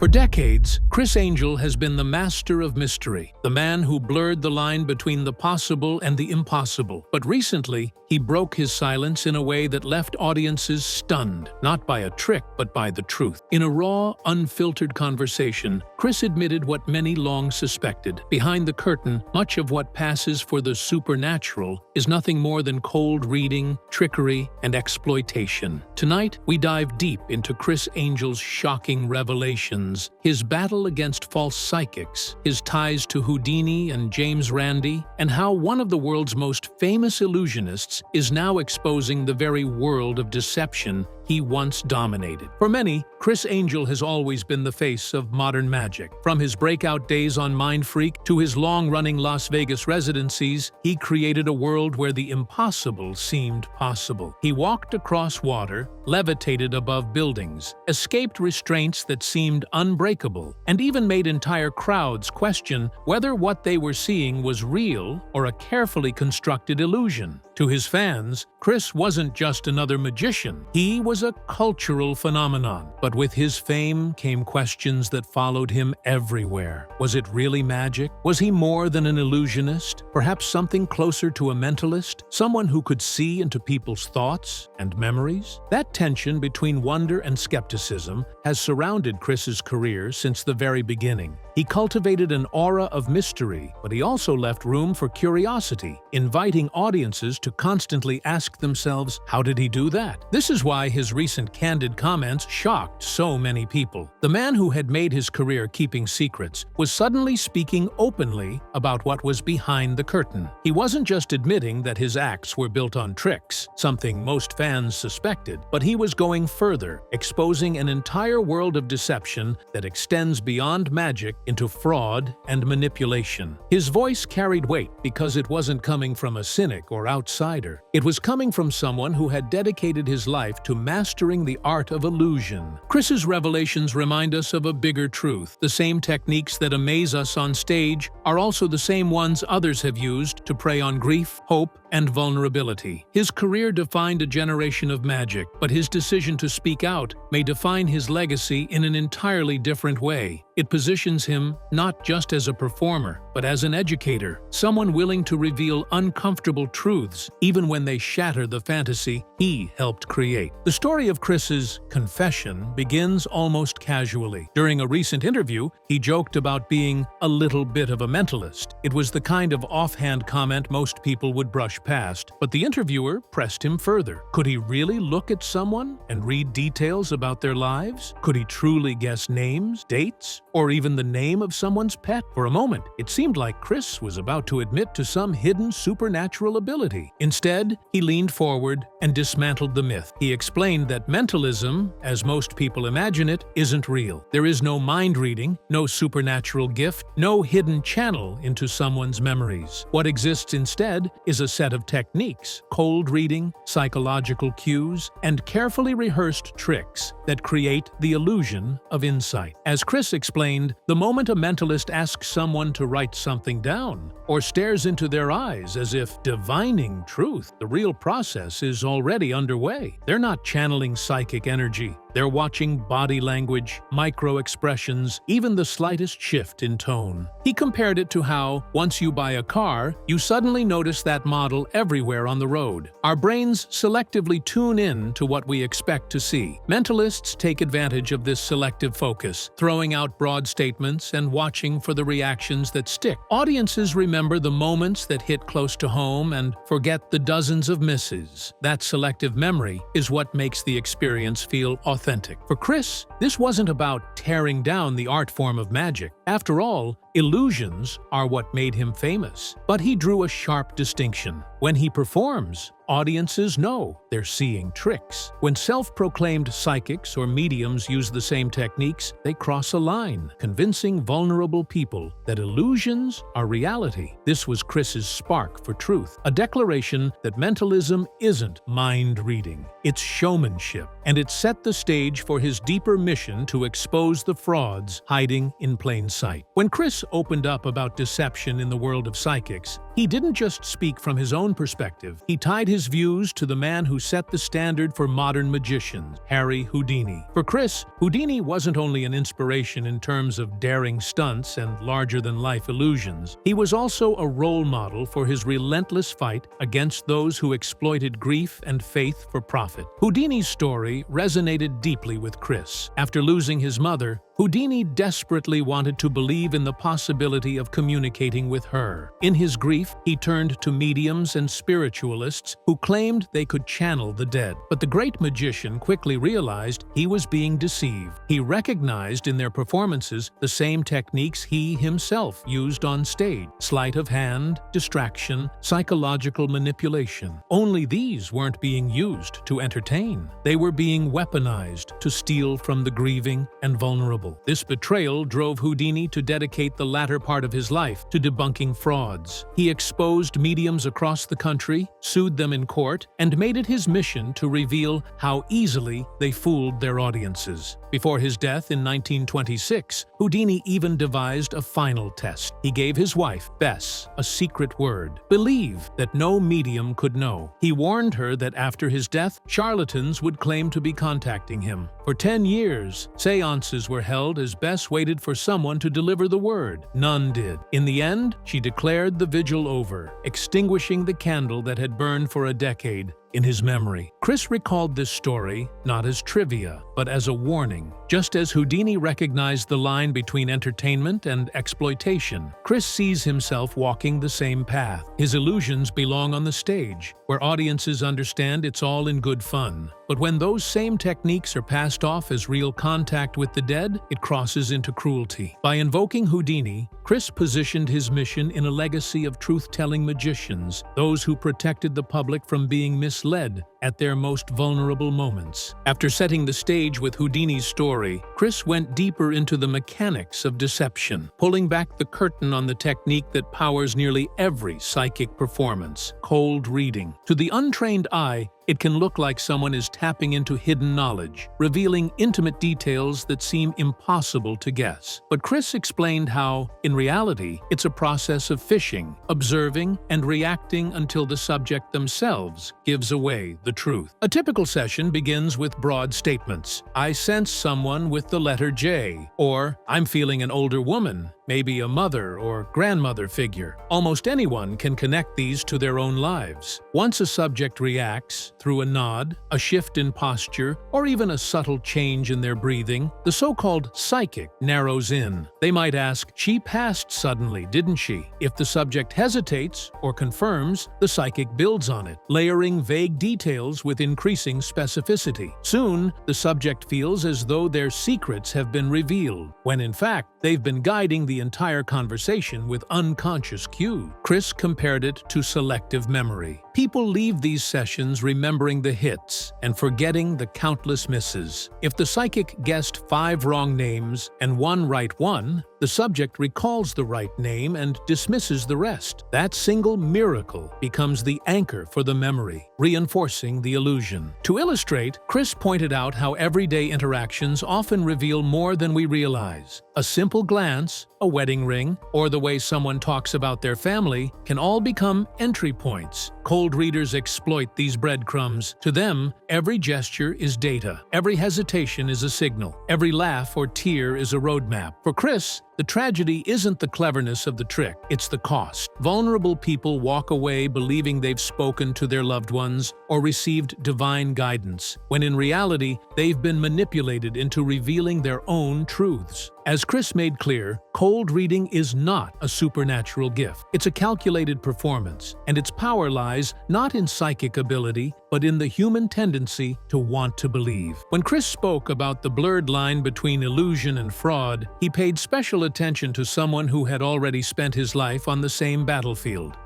For decades, Criss Angel has been the master of mystery, the man who blurred the line between the possible and the impossible. But recently, he broke his silence in a way that left audiences stunned, not by a trick, but by the truth. In a raw, unfiltered conversation, Criss admitted what many long suspected. Behind the curtain, much of what passes for the supernatural is nothing more than cold reading, trickery, and exploitation. Tonight, we dive deep into Criss Angel's shocking revelations, his battle against false psychics, his ties to Houdini and James Randi, and how one of the world's most famous illusionists is now exposing the very world of deception he once dominated. For many, Criss Angel has always been the face of modern magic. From his breakout days on Mindfreak to his long-running Las Vegas residencies, he created a world where the impossible seemed possible. He walked across water, levitated above buildings, escaped restraints that seemed unbreakable, and even made entire crowds question whether what they were seeing was real or a carefully constructed illusion. To his fans, Criss wasn't just another magician. He was a cultural phenomenon. But with his fame came questions that followed him everywhere. Was it really magic? Was he more than an illusionist? Perhaps something closer to a mentalist? Someone who could see into people's thoughts and memories? That tension between wonder and skepticism has surrounded Criss's career since the very beginning. He cultivated an aura of mystery, but he also left room for curiosity, inviting audiences to constantly ask themselves, how did he do that? This is why his recent candid comments shocked so many people. The man who had made his career keeping secrets was suddenly speaking openly about what was behind the curtain. He wasn't just admitting that his acts were built on tricks, something most fans suspected, but he was going further, exposing an entire world of deception that extends beyond magic into fraud and manipulation. His voice carried weight because it wasn't coming from a cynic or outsider. It was coming from someone who had dedicated his life to mastering the art of illusion. Criss's revelations remind us of a bigger truth. The same techniques that amaze us on stage are also the same ones others have used to prey on grief, hope, and vulnerability. His career defined a generation of magic, but his decision to speak out may define his legacy in an entirely different way. It positions him not just as a performer, but as an educator, someone willing to reveal uncomfortable truths, even when they shatter the fantasy he helped create. The story of Criss's confession begins almost casually. During a recent interview, he joked about being a little bit of a mentalist. It was the kind of offhand comment most people would brush past, but the interviewer pressed him further. Could he really look at someone and read details about their lives? Could he truly guess names, dates, or even the name of someone's pet? For a moment, it seemed like Criss was about to admit to some hidden supernatural ability. Instead, he leaned forward and dismantled the myth. He explained that mentalism, as most people imagine it, isn't real. There is no mind reading, no supernatural gift, no hidden channel into someone's memories. What exists instead is a set of techniques, cold reading, psychological cues, and carefully rehearsed tricks that create the illusion of insight. As Criss explained, the moment a mentalist asks someone to write something down or stares into their eyes as if divining truth, the real process is already underway. They're not channeling psychic energy. They're watching body language, micro-expressions, even the slightest shift in tone. He compared it to how, once you buy a car, you suddenly notice that model everywhere on the road. Our brains selectively tune in to what we expect to see. Mentalists take advantage of this selective focus, throwing out broad statements and watching for the reactions that stick. Audiences remember the moments that hit close to home and forget the dozens of misses. That selective memory is what makes the experience feel authentic. For Criss, this wasn't about tearing down the art form of magic. After all, illusions are what made him famous. But he drew a sharp distinction. When he performs, audiences know they're seeing tricks. When self-proclaimed psychics or mediums use the same techniques, they cross a line, convincing vulnerable people that illusions are reality. This was Criss's spark for truth, a declaration that mentalism isn't mind reading, it's showmanship, and it set the stage for his deeper mission to expose the frauds hiding in plain sight. When Criss opened up about deception in the world of psychics, he He didn't just speak from his own perspective. He tied his views to the man who set the standard for modern magicians, Houdini. For Criss, Houdini wasn't only an inspiration in terms of daring stunts and larger-than-life illusions. He was also a role model for his relentless fight against those who exploited grief and faith for profit. Houdini's story resonated deeply with Criss. After losing his mother, Houdini desperately wanted to believe in the possibility of communicating with her. In his grief, he turned to mediums and spiritualists who claimed they could channel the dead. But the great magician quickly realized he was being deceived. He recognized in their performances the same techniques he himself used on stage: sleight of hand, distraction, psychological manipulation. Only these weren't being used to entertain. They were being weaponized to steal from the grieving and vulnerable. This betrayal drove Houdini to dedicate the latter part of his life to debunking frauds. He exposed mediums across the country, sued them in court, and made it his mission to reveal how easily they fooled their audiences. Before his death in 1926, Houdini even devised a final test. He gave his wife, Bess, a secret word: believe, that no medium could know. He warned her that after his death, charlatans would claim to be contacting him. For 10 years, seances were held as Bess waited for someone to deliver the word. None did. In the end, she declared the vigil over, extinguishing the candle that had burned for a decade in his memory. Criss recalled this story not as trivia, but as a warning. Just as Houdini recognized the line between entertainment and exploitation, Criss sees himself walking the same path. His illusions belong on the stage, where audiences understand it's all in good fun. But when those same techniques are passed off as real contact with the dead, it crosses into cruelty. By invoking Houdini, Criss positioned his mission in a legacy of truth-telling magicians, those who protected the public from being misled at their most vulnerable moments. After setting the stage with Houdini's story, Criss went deeper into the mechanics of deception, pulling back the curtain on the technique that powers nearly every psychic performance: cold reading. To the untrained eye, it can look like someone is tapping into hidden knowledge, revealing intimate details that seem impossible to guess. But Criss explained how, in reality, it's a process of fishing, observing, and reacting until the subject themselves gives away the truth. A typical session begins with broad statements: "I sense someone with the letter J," or "I'm feeling an older woman," maybe a mother or grandmother figure. Almost anyone can connect these to their own lives. Once a subject reacts, through a nod, a shift in posture, or even a subtle change in their breathing, the so-called psychic narrows in. They might ask, "She passed suddenly, didn't she?" If the subject hesitates or confirms, the psychic builds on it, layering vague details with increasing specificity. Soon, the subject feels as though their secrets have been revealed, when in fact, they've been guiding the entire conversation with unconscious cues. Criss compared it to selective memory. People leave these sessions remembering the hits and forgetting the countless misses. If the psychic guessed 5 wrong names and 1 right one, the subject recalls the right name and dismisses the rest. That single miracle becomes the anchor for the memory, reinforcing the illusion. To illustrate, Criss pointed out how everyday interactions often reveal more than we realize. A simple glance, a wedding ring, or the way someone talks about their family can all become entry points. Cold readers exploit these breadcrumbs. To them, every gesture is data. Every hesitation is a signal. Every laugh or tear is a roadmap. For Criss, the tragedy isn't the cleverness of the trick, it's the cost. Vulnerable people walk away believing they've spoken to their loved ones or received divine guidance, when in reality, they've been manipulated into revealing their own truths. As Criss made clear, cold reading is not a supernatural gift. It's a calculated performance, and its power lies not in psychic ability, but in the human tendency to want to believe. When Criss spoke about the blurred line between illusion and fraud, he paid special attention to someone who had already spent his life on the same battlefield: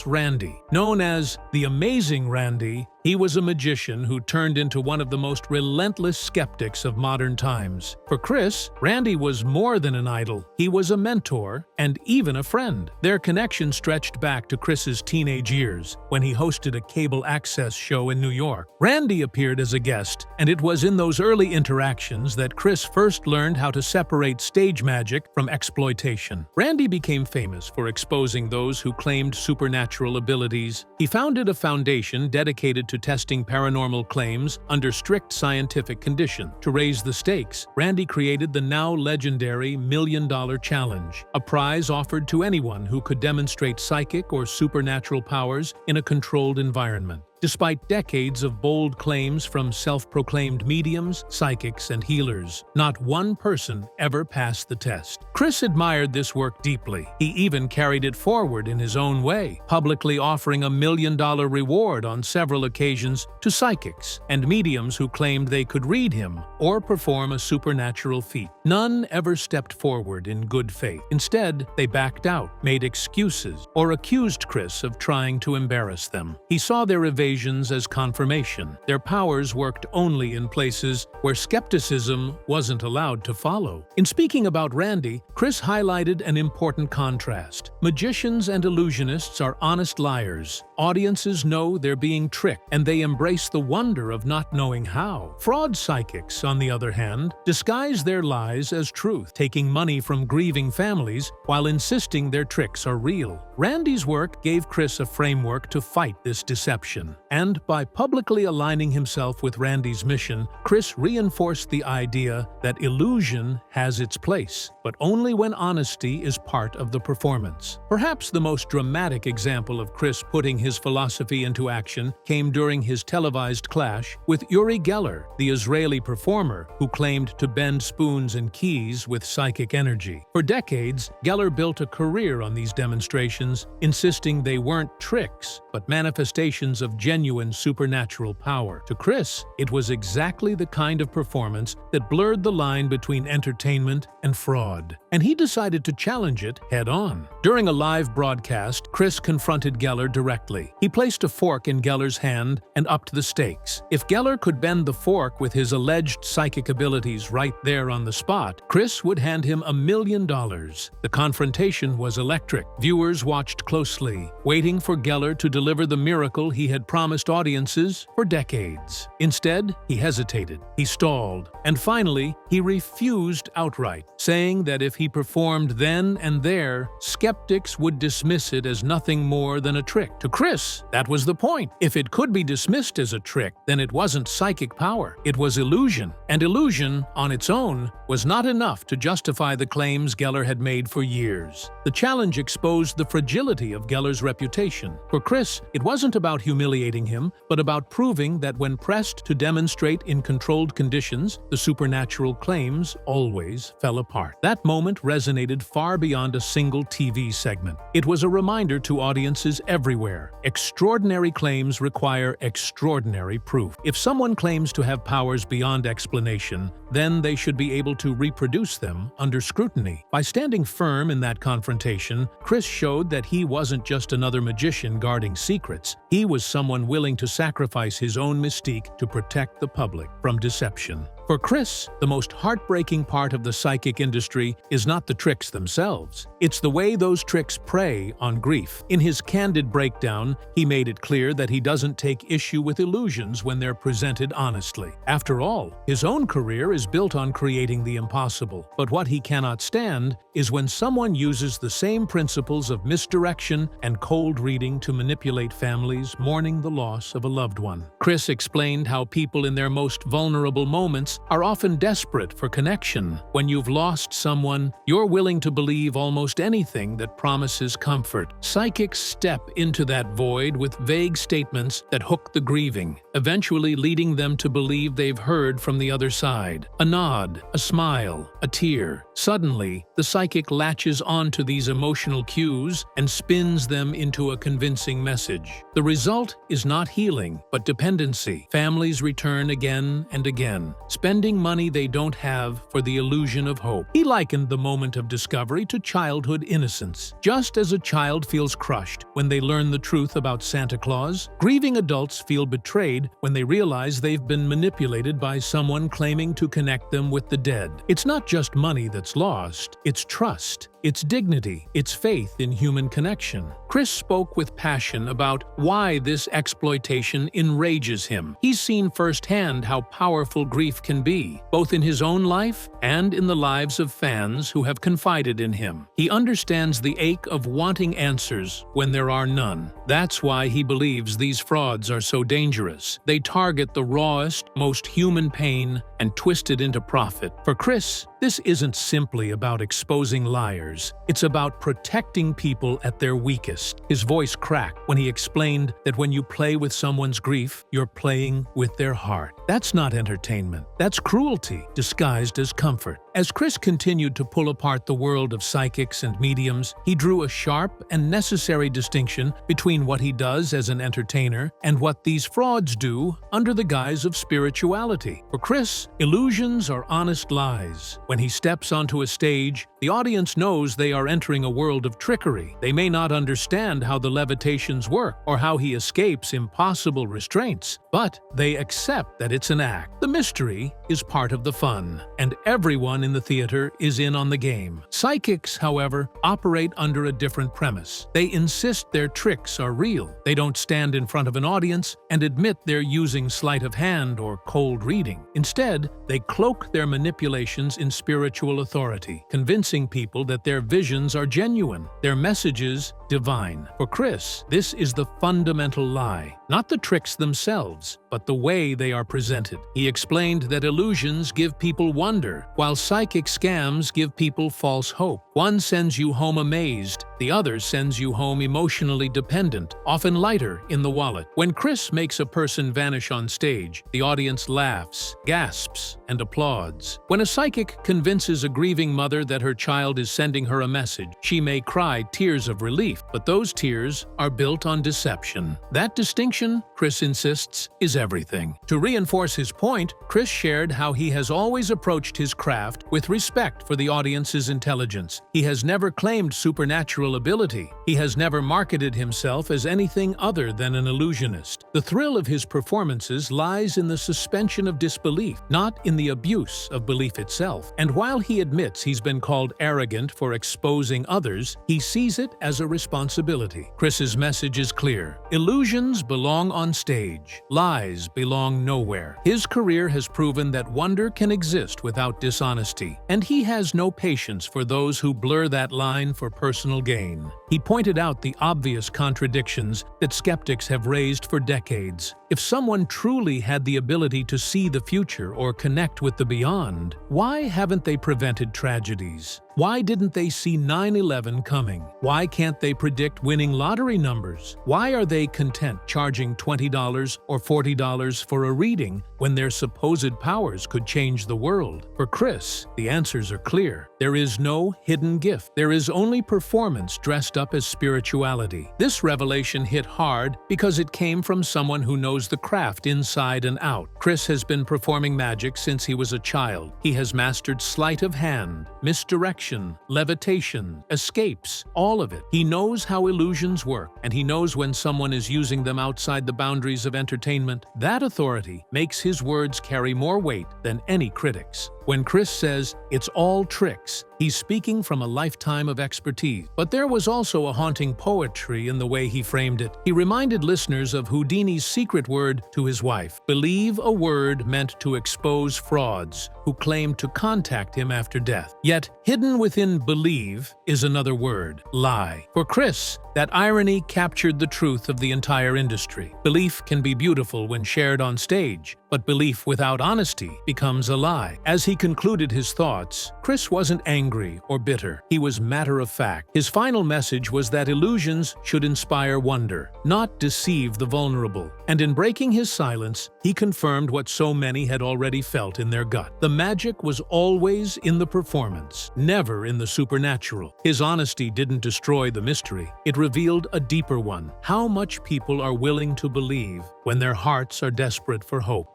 Randi. Known as the Amazing Randi, He was a magician who turned into one of the most relentless skeptics of modern times. For Criss, Randi was more than an idol. He was a mentor and even a friend. Their connection stretched back to Criss's teenage years, when he hosted a cable access show in New York. Randi appeared as a guest, and it was in those early interactions that Criss first learned how to separate stage magic from exploitation. Randi became famous for exposing those who claimed supernatural abilities. He founded a foundation dedicated to testing paranormal claims under strict scientific conditions. To raise the stakes, Randi created the now legendary $1 Million Challenge, a prize offered to anyone who could demonstrate psychic or supernatural powers in a controlled environment. Despite decades of bold claims from self-proclaimed mediums, psychics, and healers, not one person ever passed the test. Criss admired this work deeply. He even carried it forward in his own way, publicly offering $1 million reward on several occasions to psychics and mediums who claimed they could read him or perform a supernatural feat. None ever stepped forward in good faith. Instead, they backed out, made excuses, or accused Criss of trying to embarrass them. He saw their evasions as confirmation. Their powers worked only in places where skepticism wasn't allowed to follow. In speaking about Randi, Criss highlighted an important contrast. Magicians and illusionists are honest liars. Audiences know they're being tricked, and they embrace the wonder of not knowing how. Fraud psychics, on the other hand, disguise their lies as truth, taking money from grieving families while insisting their tricks are real. Randi's work gave Criss a framework to fight this deception. And by publicly aligning himself with Randi's mission, Criss reinforced the idea that illusion has its place, but only when honesty is part of the performance. Perhaps the most dramatic example of Criss putting his philosophy into action came during his televised clash with Yuri, the Israeli performer who claimed to bend spoons and keys with psychic energy. For decades, Geller built a career on these demonstrations, insisting they weren't tricks, but manifestations of genuine supernatural power. To Criss, it was exactly the kind of performance that blurred the line between entertainment and fraud, and he decided to challenge it head-on. During a live broadcast, Criss confronted Geller directly. He placed a fork in Geller's hand and upped the stakes. If Geller could bend the fork with his alleged psychic abilities right there on the spot, Criss would hand him $1 million. The confrontation was electric. Viewers watched closely, waiting for Geller to deliver the miracle he had promised audiences for decades. Instead, he hesitated, he stalled, and finally, he refused outright, saying that if he performed then and there, skeptics would dismiss it as nothing more than a trick. To Criss, that was the point. If it could be dismissed as a trick, then it wasn't psychic power, it was illusion. And illusion, on its own, was not enough to justify the claims Geller had made for years. The challenge exposed the fragility of Geller's reputation. For Criss, it wasn't about humiliating him, but about proving that when pressed to demonstrate in controlled conditions, the supernatural claims always fell apart. That moment resonated far beyond a single TV segment. It was a reminder to audiences everywhere. Extraordinary claims require extraordinary proof. If someone claims to have powers beyond explanation, then they should be able to reproduce them under scrutiny. By standing firm in that confrontation, Criss showed that he wasn't just another magician guarding secrets. He was someone willing to sacrifice his own mystique to protect the public from deception. For Criss, the most heartbreaking part of the psychic industry is not the tricks themselves. It's the way those tricks prey on grief. In his candid breakdown, he made it clear that he doesn't take issue with illusions when they're presented honestly. After all, his own career is built on creating the impossible. But what he cannot stand is when someone uses the same principles of misdirection and cold reading to manipulate families mourning the loss of a loved one. Criss explained how people in their most vulnerable moments are often desperate for connection. When you've lost someone, you're willing to believe almost anything that promises comfort. Psychics step into that void with vague statements that hook the grieving, eventually leading them to believe they've heard from the other side. A nod, a smile, a tear. Suddenly, the psychic latches onto these emotional cues and spins them into a convincing message. The result is not healing, but dependency. Families return again and again, spending money they don't have for the illusion of hope. He likened the moment of discovery to childhood innocence. Just as a child feels crushed when they learn the truth about Santa Claus, grieving adults feel betrayed when they realize they've been manipulated by someone claiming to connect them with the dead. It's not just money that's lost, it's trust, it's dignity, it's faith in human connection. Criss spoke with passion about why this exploitation enrages him. He's seen firsthand how powerful grief can be, both in his own life and in the lives of fans who have confided in him. He understands the ache of wanting answers when there are none. That's why he believes these frauds are so dangerous. They target the rawest, most human pain and twist it into profit. For Criss, this isn't simply about exposing liars. It's about protecting people at their weakest. His voice cracked when he explained that when you play with someone's grief, you're playing with their heart. That's not entertainment. That's cruelty disguised as comfort. As Criss continued to pull apart the world of psychics and mediums, he drew a sharp and necessary distinction between what he does as an entertainer and what these frauds do under the guise of spirituality. For Criss, illusions are honest lies. When he steps onto a stage, the audience knows they are entering a world of trickery. They may not understand how the levitations work or how he escapes impossible restraints, but they accept that it's an act. The mystery is part of the fun, and everyone in the theater is in on the game. Psychics, however, operate under a different premise. They insist their tricks are real. They don't stand in front of an audience and admit they're using sleight of hand or cold reading. Instead, they cloak their manipulations in spiritual authority, convincing people that their visions are genuine, their messages divine. For Criss, this is the fundamental lie, not the tricks themselves, but the way they are presented. He explained that illusions give people wonder, while psychic scams give people false hope. One sends you home amazed, the other sends you home emotionally dependent, often lighter in the wallet. When Criss makes a person vanish on stage, the audience laughs, gasps, and applauds. When a psychic convinces a grieving mother that her child is sending her a message, she may cry tears of relief, but those tears are built on deception. That distinction, Criss insists, is everything. To reinforce his point, Criss shared how he has always approached his craft with respect for the audience's intelligence. He has never claimed supernatural ability. He has never marketed himself as anything other than an illusionist. The thrill of his performances lies in the suspension of disbelief, not in the abuse of belief itself. And while he admits he's been called arrogant for exposing others, he sees it as a responsibility. Criss's message is clear. Illusions belong on stage. Lies belong nowhere. His career has proven that wonder can exist without dishonesty, and he has no patience for those who blur that line for personal gain. He pointed out the obvious contradictions that skeptics have raised for decades. If someone truly had the ability to see the future or connect with the beyond, why haven't they prevented tragedies? Why didn't they see 9/11 coming? Why can't they predict winning lottery numbers? Why are they content charging $20 or $40 for a reading when their supposed powers could change the world? For Criss, the answers are clear. There is no hidden gift. There is only performance dressed up as spirituality. This revelation hit hard because it came from someone who knows the craft inside and out. Criss has been performing magic since he was a child. He has mastered sleight of hand, misdirection, levitation, escapes, all of it. He knows how illusions work, and he knows when someone is using them outside the boundaries of entertainment. That authority makes his words carry more weight than any critic's. When Criss says, "It's all tricks," he's speaking from a lifetime of expertise. But there was also a haunting poetry in the way he framed it. He reminded listeners of Houdini's secret word to his wife, "Believe a word meant to expose frauds who claimed to contact him after death." Yet, hidden within believe is another word, lie. For Criss, that irony captured the truth of the entire industry. Belief can be beautiful when shared on stage, but belief without honesty becomes a lie. As he concluded his thoughts, Criss wasn't angry or bitter. He was matter-of-fact. His final message was that illusions should inspire wonder, not deceive the vulnerable. And in breaking his silence, he confirmed what so many had already felt in their gut. The magic was always in the performance, never in the supernatural. His honesty didn't destroy the mystery. It revealed a deeper one: how much people are willing to believe when their hearts are desperate for hope.